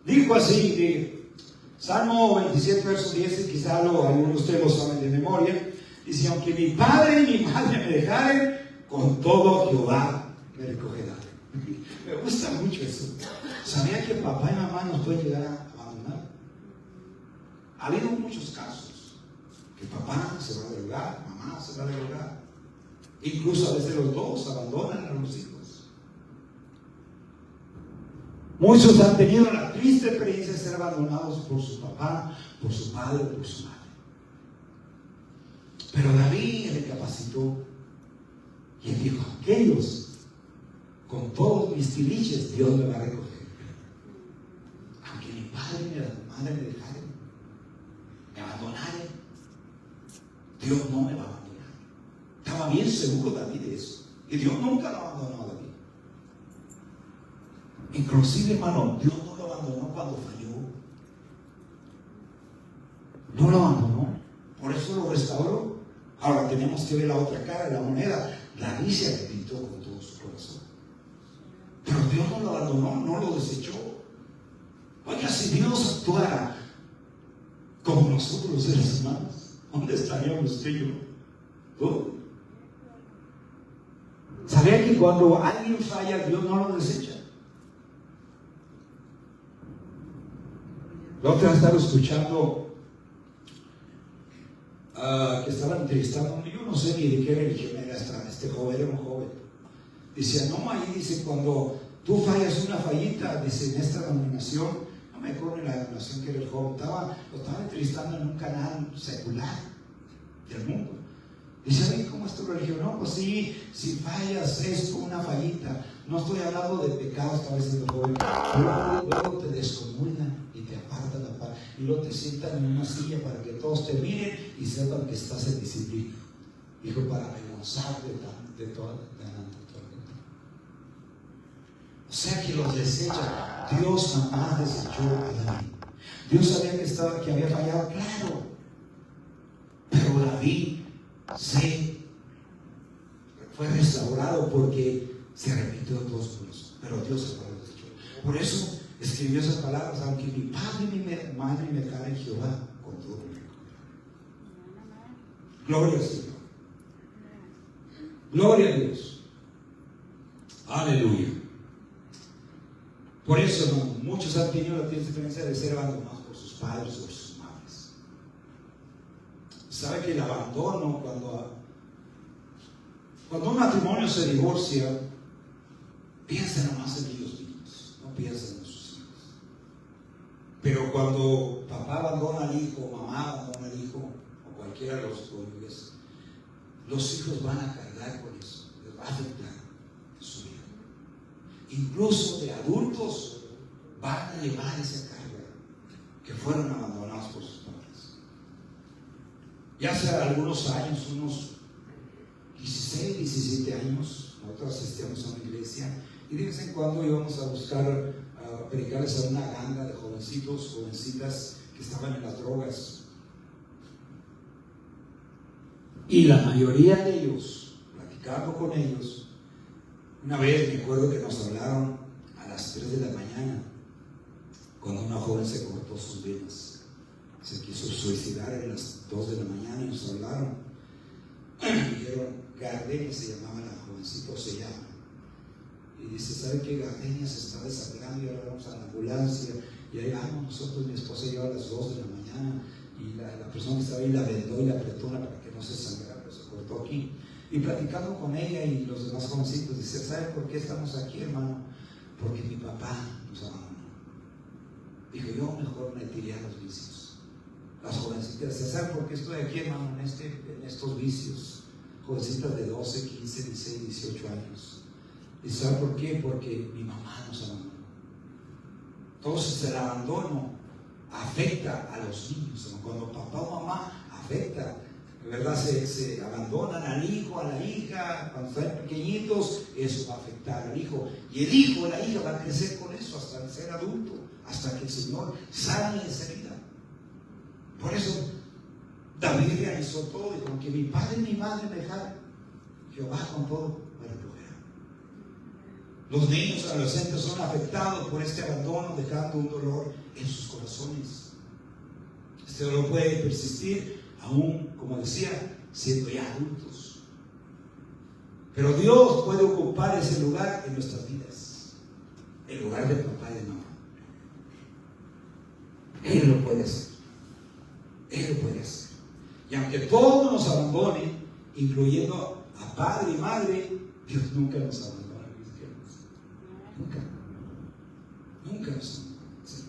Dijo así, Salmo 27, verso 10, y quizá algunos de ustedes lo saben de memoria. Dice: aunque mi padre y mi madre me dejaren, con todo Jehová me recogerá. Me gusta mucho eso. ¿Sabía que papá y mamá nos pueden llegar a abandonar? Ha habido muchos casos que papá se va del hogar, mamá se va del hogar. Incluso a veces los dos abandonan a los hijos. Muchos han tenido la triste experiencia de ser abandonados por su papá, por su padre, por su madre. Pero David recapacitó y él dijo: aquellos, con todos mis tiliches, Dios me va a recoger. Aunque mi padre y mi madre me dejaren, me abandonaren, Dios no me va a abandonar. Estaba bien seguro David de eso. Y Dios nunca lo abandonó a David. Inclusive, hermano, Dios no lo abandonó cuando falló. No lo abandonó. Por eso lo restauró. Ahora tenemos que ver la otra cara de la moneda. David se arrepintió con todo su corazón. Pero Dios no lo abandonó, no lo desechó. Oiga, si Dios actuara como nosotros los seres humanos, ¿dónde estaríamos usted y yo? ¿Dónde? ¿Sabía que cuando alguien falla, Dios no lo desecha? La otra vez estaba escuchando que estaban entrevistando, yo no sé ni de qué religión era este joven, era un joven. Dice: no, ahí dice, cuando tú fallas una fallita, dice, en esta denominación, no me acuerdo en la denominación que era el joven, lo estaban entrevistando en un canal secular del mundo. Dice: ¿cómo es tu religión? No, pues sí, si fallas esto, una fallita. No estoy hablando de pecados, estaba diciendo el joven. Luego te descomulgan y te apartan la paz. Y luego te sientan en una silla para que todos te miren y sepan que estás en disciplina. Dijo: para avergonzarte de toda la gente. O sea que los desecha. Dios jamás desechó a David. Dios sabía que había fallado, claro. Pero David fue restaurado porque se arrepintió de todos los. Pero Dios lo desechó. Por eso escribió esas palabras: aunque mi padre y mi madre me dejaran, Jehová con todo me recogerá. Gloria al Señor. Gloria a Dios. Aleluya. Por eso, hermano, muchos han tenido la triste experiencia de ser abandonados por sus padres o por sus madres. ¿Sabe que el abandono, cuando un matrimonio se divorcia, piensa nomás en ellos mismos, no piensan en sus hijos? Pero cuando papá abandona al hijo, mamá abandona al hijo, o cualquiera de los cónyuges, los hijos van a cargar con eso, les va a afectar en su vida. Incluso de adultos van a llevar esa carga, que fueron abandonados por sus padres. Ya hace algunos años, unos 16, 17 años, nosotros asistíamos a una iglesia y de vez en cuando íbamos a buscar a predicarles a una ganga de jovencitos, jovencitas que estaban en las drogas. Y la mayoría de ellos, platicando con ellos, una vez me acuerdo que nos hablaron a las 3 de la mañana, cuando una joven se cortó sus venas. Se quiso suicidar a las 2 de la mañana y nos hablaron. Dijeron, Gardenia se llamaba la jovencita, o se llama. Y dice: ¿sabe qué? Gardenia se está desangrando y ahora vamos a la ambulancia. Y ahí vamos nosotros, mi esposa llegó a las 2 de la mañana y la persona que estaba ahí la vendó y la apretó para que no se sangrara, pero se cortó aquí. Y platicando con ella y los demás jovencitos, dice, ¿sabe por qué estamos aquí, hermano? Porque mi papá nos abandonó. Dijo, yo mejor me tiré a los vicios. Las jovencitas, ¿sabe por qué estoy aquí, hermano, en estos vicios? Jovencitas de 12, 15, 16, 18 años. ¿Y sabe por qué? Porque mi mamá nos abandonó. Entonces el abandono afecta a los niños. Cuando papá o mamá afecta, ¿verdad? Se abandonan al hijo, a la hija, cuando están pequeñitos, eso va a afectar al hijo. Y el hijo o la hija va a crecer con eso hasta ser adulto, hasta que el Señor sane esa herida. Por eso David realizó todo, y como que mi padre y mi madre me dejaron, Jehová con todo me recogerá. Los niños adolescentes son afectados por este abandono, dejando un dolor en sus corazones. Este dolor puede persistir aún, como decía, siendo ya adultos. Pero Dios puede ocupar ese lugar en nuestras vidas, el lugar de papá y de mamá. Él lo puede hacer. Él lo puede hacer. Y aunque todos nos abandonen, incluyendo a padre y madre, Dios nunca nos abandona, mis queridos. Nunca nos abandona. ¿Sí?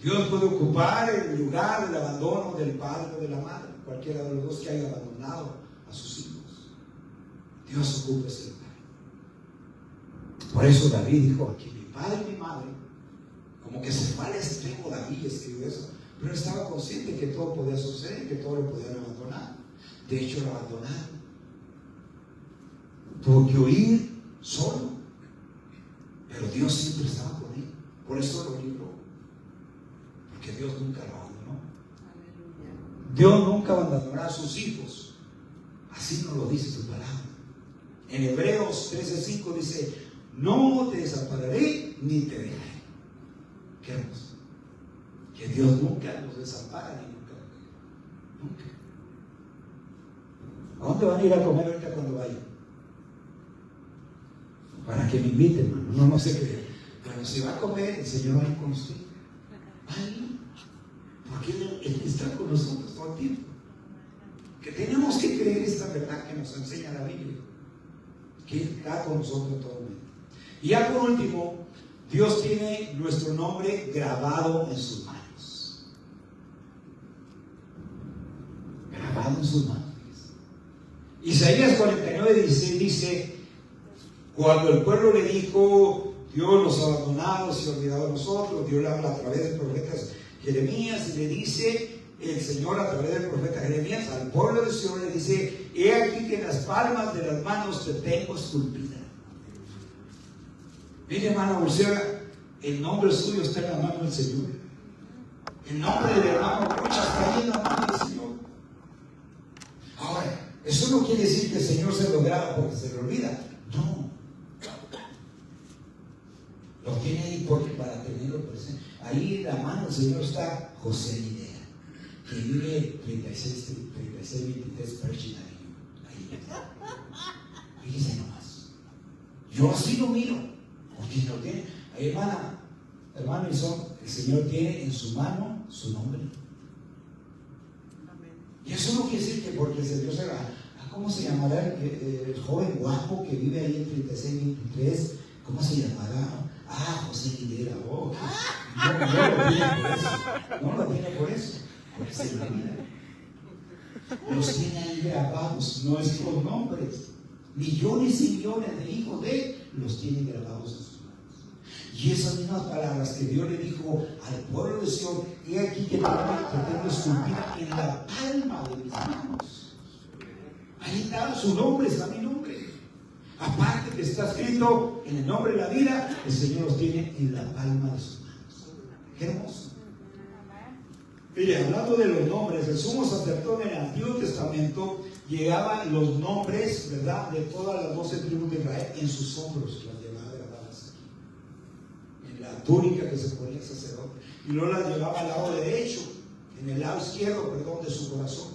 Dios puede ocupar el lugar del abandono del padre o de la madre, cualquiera de los dos que haya abandonado a sus hijos. Dios ocupa ese lugar. Por eso David dijo aquí, mi padre y mi madre, como que se fue al extremo. David escribió eso, pero él estaba consciente que todo podía suceder, que todo lo podían abandonar. De hecho, lo abandonaron. Tuvo que huir solo, pero Dios siempre estaba con él. Por eso lo libró, porque Dios nunca lo abandonó. Dios nunca abandonará a sus hijos. Así nos lo dice su palabra. En Hebreos 13:5 dice, no te desampararé ni te dejaré. Qué hermoso. Que Dios nunca nos desampara ni nunca. Nunca. ¿A dónde van a ir a comer ahorita cuando vayan? Para que me inviten, hermano. No sé qué. Bueno, si va a comer, el Señor va a ir con usted. Ay, porque Él está con nosotros todo el tiempo. Que tenemos que creer esta verdad que nos enseña la Biblia. Que Él está con nosotros todo el tiempo. Y ya por último, Dios tiene nuestro nombre grabado en sus manos. Grabado en sus manos. Isaías 49:16 dice, cuando el pueblo le dijo, Dios nos ha abandonado, se ha olvidado de nosotros, Dios le habla a través del profeta Jeremías y le dice, el Señor a través del profeta Jeremías, al pueblo de Sion le dice, he aquí que en las palmas de las manos te tengo esculpida. Mire, hermana Urcea, el nombre suyo está en la mano del Señor. El nombre del hermano Rocha está ahí en la mano del Señor. Ahora, eso no quiere decir que el Señor se lo graba porque se le olvida. No. Lo tiene ahí porque para tenerlo presente. Ahí en la mano del Señor está José Lidera, que vive 3623 Pershing Avenue. Ahí está. Fíjese nomás. Yo así lo miro. Porque lo tiene. Ahí, hermano el Señor tiene en su mano su nombre. Y eso no quiere decir que porque el Señor se va. ¿Cómo se llamará el joven guapo que vive ahí en 3623? ¿Cómo se llamará? José Lidera. No lo tiene por eso. Porque se lo olvida. Los tiene ahí grabados nuestros nombres. Millones y millones de hijos de Él los tiene grabados en sus manos. Y esas mismas palabras que Dios le dijo al pueblo de Sion, he aquí que te tengo esculpida en la palma de mis manos. Ahí está su nombre, está mi nombre. Aparte que está escrito en el nombre de la vida, el Señor los tiene en la palma de sus manos. Qué hermoso. Mire, hablando de los nombres, el sumo sacerdote en el Antiguo Testamento llegaban los nombres, ¿verdad?, de todas las 12 tribus de Israel en sus hombros, las llevaba grabadas aquí, en la túnica que se ponía el sacerdote, y luego las llevaba al lado derecho, en el lado izquierdo, perdón, de su corazón.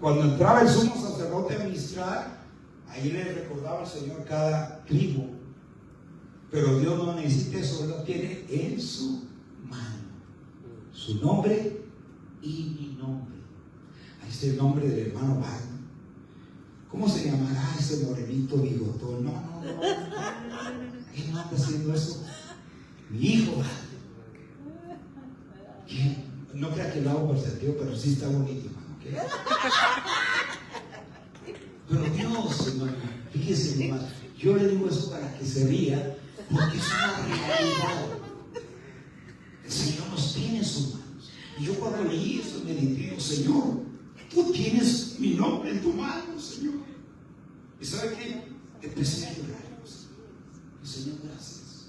Cuando entraba el sumo sacerdote a ministrar, ahí le recordaba al Señor cada tribu. Pero Dios no necesita eso, Él lo tiene en su mano. Su nombre y mi nombre. Ahí ¿Es el nombre del hermano Wagner? ¿Cómo se llamará ese morenito bigotón? No. Él no anda haciendo eso. Mi hijo Wagner. ¿Quién? No crea que lo hago por sentido, pero sí está bonito, hermano. ¿Qué? Pero Dios, hermano, fíjese, hermano, yo le digo eso para que se ría, porque es una realidad. El Señor nos tiene en sus manos. Y yo cuando leí eso me dije, Señor, tú tienes mi nombre en tu mano, Señor. ¿Y sabe qué? Empecé a llorar. Y Señor, gracias.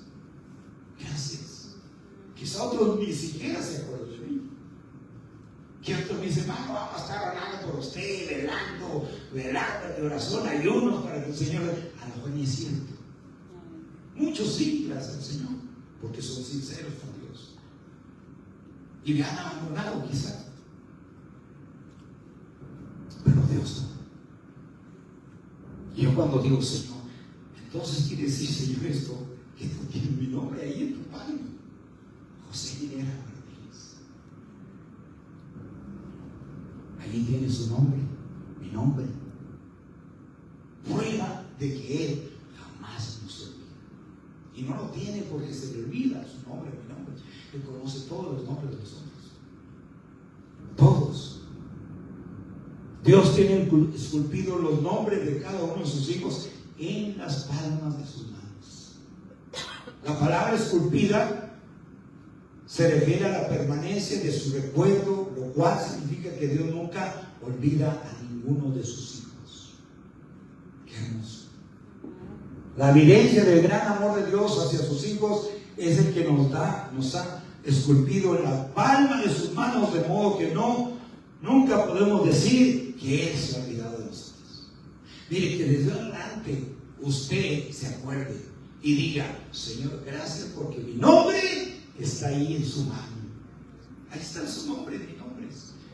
Gracias. Quizá otros ni siquiera se acuerdan de mí. Que otros me dicen, vamos a estar orando por usted, velando de oración, ayunos para que el Señor. A lo mejor ni es cierto. Muchos sí, gracias al Señor, porque son sinceros con Dios. Y me han abandonado quizá. Pero Dios no. Y yo cuando digo, Señor, entonces quiere decir, Señor, esto, que tú tienes mi nombre ahí en tu palma. José Rivera Martínez. Allí tiene su nombre, mi nombre. Prueba de que Él jamás nos olvida. Y no lo tiene porque se le olvida su nombre, mi nombre. Él conoce todos los nombres de los hombres. Todos. Dios tiene esculpido los nombres de cada uno de sus hijos en las palmas de sus manos. La palabra esculpida se refiere a la permanencia de su recuerdo, lo cual significa que Dios nunca olvida a ninguno de sus hijos. Qué hermoso. La evidencia del gran amor de Dios hacia sus hijos es el que nos ha esculpido en la palma de sus manos, de modo que nunca podemos decir que Él se ha olvidado de nosotros. Mire, que desde adelante usted se acuerde y diga, Señor, gracias porque mi nombre está ahí en su mano. Ahí está su nombre, mi nombre.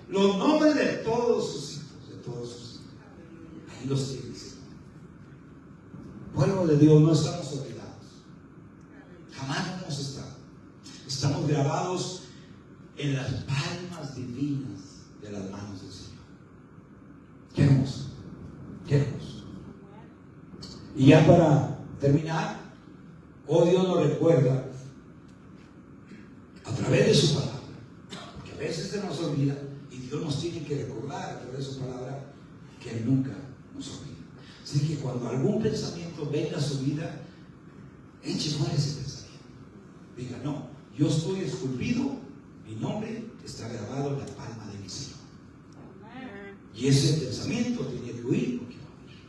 Los nombres de todos sus hijos, de todos sus hijos. Ahí los tiene, Señor. Pueblo de Dios, no estamos olvidados. Jamás no hemos estado. Estamos grabados en las palmas divinas de las manos del Señor. Qué hermoso. Qué hermoso. Y ya para terminar, oh Dios nos recuerda a través de su palabra, porque a veces se nos olvida y Dios nos tiene que recordar a través de su palabra que Él nunca nos olvida. Así que cuando algún pensamiento venga a su vida, eche fuera ese pensamiento. Diga, no, yo estoy esculpido, mi nombre está grabado en la palma de mi Señor. Y ese pensamiento tiene que huir porque va a huir.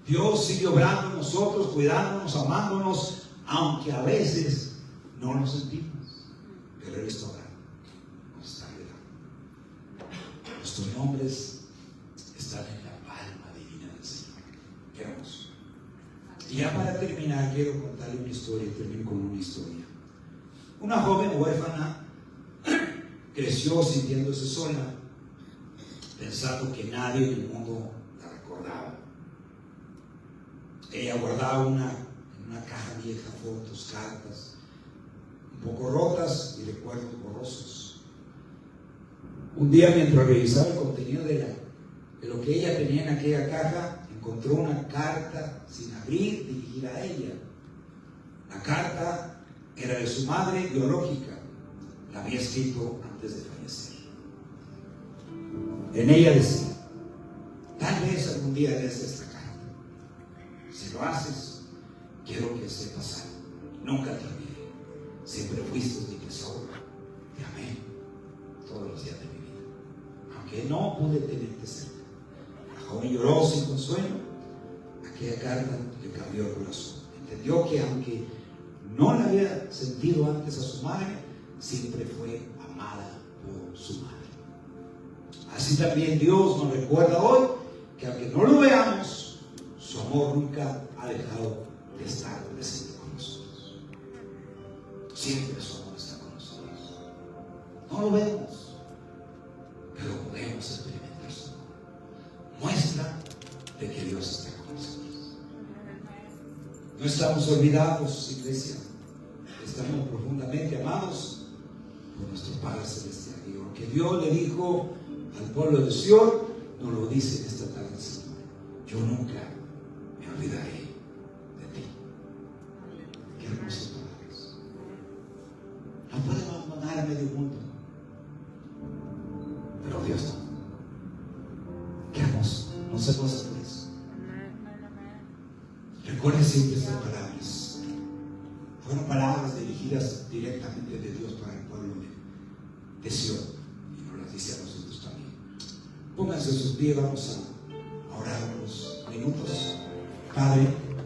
Dios sigue obrando en nosotros, cuidándonos, amándonos, aunque a veces no lo sentimos. Pero Él está obrando, nos está ayudando. Nuestros nombres están en la palma divina del Señor. Qué hermoso. Y ya para terminar, quiero contarle una historia, y termino con una historia. Una joven huérfana creció sintiéndose sola, pensando que nadie en el mundo la recordaba. Ella guardaba en una caja vieja fotos, cartas, un poco rotas y recuerdos borrosos. Un día, mientras revisaba el contenido de lo que ella tenía en aquella caja, encontró una carta sin abrir dirigida a ella. La carta era de su madre biológica, la había escrito antes de fallecer. En ella decía, tal vez algún día lees esta carta. Si lo haces, quiero que sepas algo. Nunca te olvidé. Siempre fuiste mi tesoro. Te amé todos los días de mi vida. Aunque no pude tenerte cerca. La joven lloró sin consuelo. Aquella carta le cambió el corazón. Entendió que aunque no la había sentido antes a su madre, siempre fue amada por su madre. Así también Dios nos recuerda hoy que aunque no lo veamos, su amor nunca ha dejado de estar presente con nosotros. Siempre su amor está con nosotros. No lo vemos, pero podemos experimentar su amor. Muestra de que Dios está con nosotros. No estamos olvidados, iglesia. Estamos profundamente amados por nuestro Padre Celestial. Y lo que Dios le dijo al pueblo de Sion, nos lo dice esta tarde, Señor. Yo nunca me olvidaré de ti. Qué hermosas palabras. No puedo abandonar a medio mundo, pero Dios no. Qué hermoso. No se goza por eso. Recuerde siempre estas palabras. Fueron palabras dirigidas directamente de Dios para el pueblo de Sion, y nos las dice a nosotros también. Pónganse sus pies, vamos a orar unos minutos. Padre,